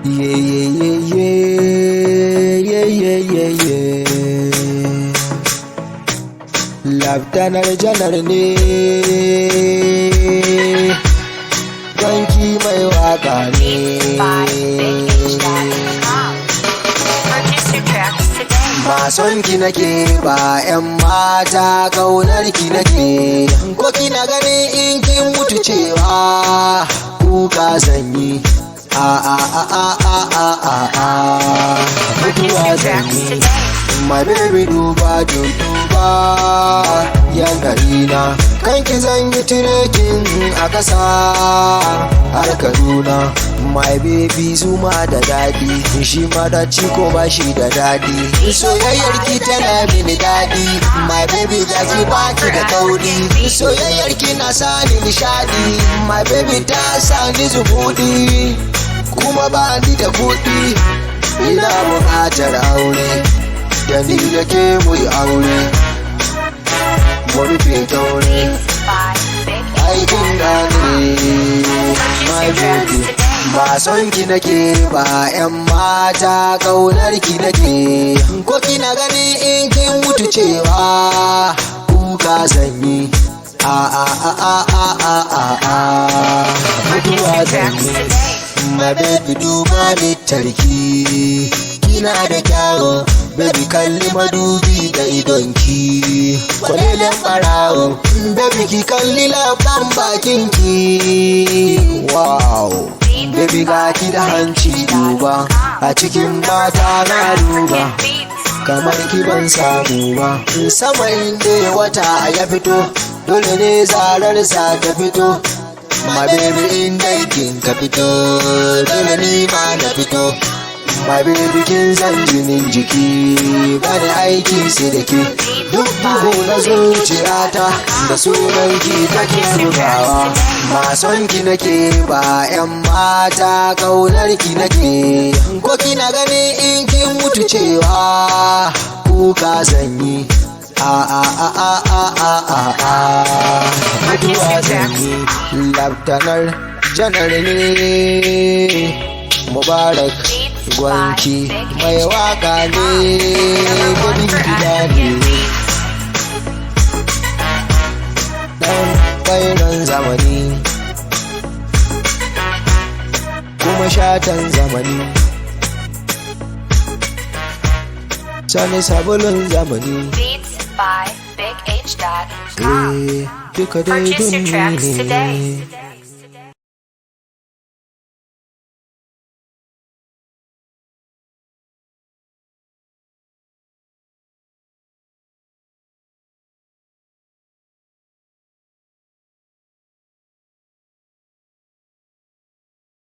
Yeah, yeah, yeah, yeah, yeah, yeah, yeah. Laftanar janar ne, Gwanki Mai waka ne. Basonki nake ba 'yan mata ƙaunarki nake, ko kina gani in kin mutu cewa kuka zanyi. Mutuwa zanyi. My baby duba yan garina, kanki zan yi tirekin a ƙasa har Kaduna. My baby zuma da daɗi, shi mara ciko ba shi da daɗi. Soyayyar ki tana mini daɗi, my baby gaji baki da kauri. Soyayyar ki na sani nishaɗi, my baby ta sani zubuɗi. Kuma ba ni da kuɗi, ina buƙatar aure, da ni da ke mu yi aure, mu rufe taure. Aikin gane my baby, basonki nake ba 'yan mata ƙaunarki nake, ko kina gani in kin mutu cewa kuka zanyi. Mutuwa zanyi. My baby duba littarki, kina da kyawo, baby kalli madubi da idonki. Kwalelen ɓarawo, baby ki kalli labban bakinki. Wow, baby ga ki da hanci duba, a cikin mata na duba, kamar ki ban samu ba. Sama inda wata ya fito, dole ne zararsa ta fito. My baby in kin ka fito, dole ni ma na fito. My baby kin san jinin jiki, bani aiki sai da ke. Duk bugu na zuciyata da sunan ki take bugawa. Basonki nake ba 'yan mata ƙaunarki nake, ko kina gani in kin mutu cewa kuka zanyi. Mutuwa zanyi. Laftanar janar ne, Mubarak Gwanki Mai waka ne, gudun gida ne. Dan ƙwairon zamani, kuma shatan zamani, sani sabulun zamani. By BigH.com. Duka dai Purchase your tracks dun ne. today.